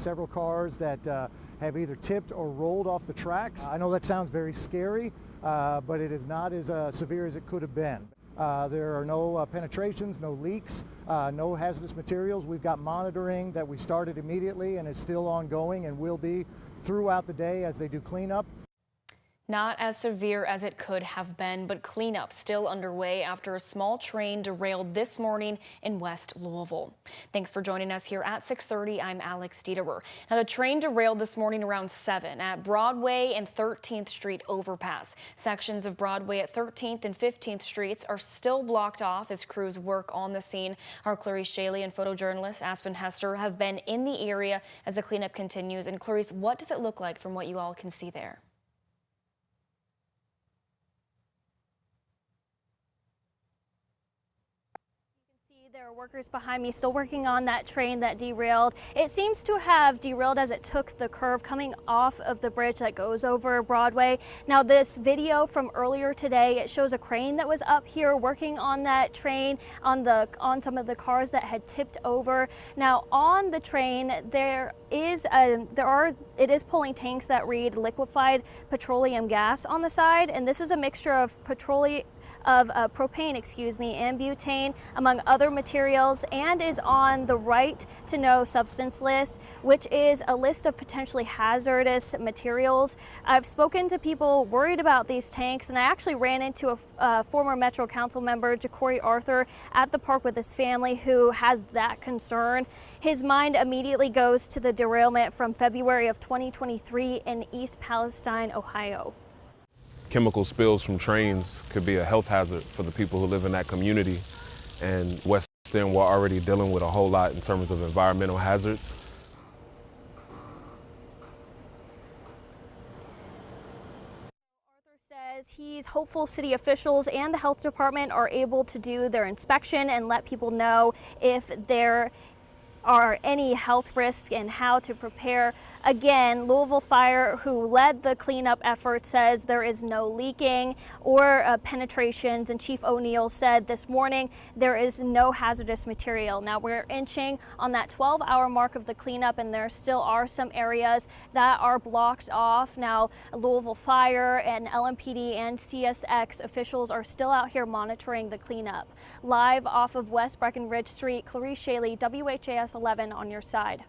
Several cars that have either tipped or rolled off the tracks. I know that sounds very scary, but it is not as severe as it could have been. There are no penetrations, no leaks, no hazardous materials. We've got monitoring that we started immediately and is still ongoing and will be throughout the day as they do cleanup. Not as severe as it could have been, but cleanup still underway after a small train derailed this morning in West Louisville. Thanks for joining us here at 6:30. I'm Alex Dederer. Now, the train derailed this morning around 7 at Broadway and 13th Street overpass. Sections of Broadway at 13th and 15th Streets are still blocked off as crews work on the scene. Our Clarice Shaley and photojournalist Aspen Hester have been in the area as the cleanup continues. And Clarice, what does it look like from what you all can see there? There are workers behind me still working on that train that derailed. It seems to have derailed as it took the curve coming off of the bridge that goes over Broadway. Now, this video from earlier today, it shows a crane that was up here working on that train on some of the cars that had tipped over. Now, on the train, it is pulling tanks that read liquefied petroleum gas on the side, and this is a mixture of propane, and butane, among other materials, and is on the right to know substance list, which is a list of potentially hazardous materials. I've spoken to people worried about these tanks, and I actually ran into a former Metro Council member, Jacory Arthur, at the park with his family who has that concern. His mind immediately goes to the derailment from February of 2023 in East Palestine, Ohio. Chemical spills from trains could be a health hazard for the people who live in that community. And West End, we're already dealing with a whole lot in terms of environmental hazards. Arthur says he's hopeful city officials and the health department are able to do their inspection and let people know if there are any health risks and how to prepare. Again, Louisville Fire, who led the cleanup effort, says there is no leaking or penetrations, and Chief O'Neill said this morning there is no hazardous material. Now, we're inching on that 12-hour mark of the cleanup, and there still are some areas that are blocked off. Now, Louisville Fire and LMPD and CSX officials are still out here monitoring the cleanup. Live off of West Breckenridge Street, Clarice Shaley, WHAS 11 on your side.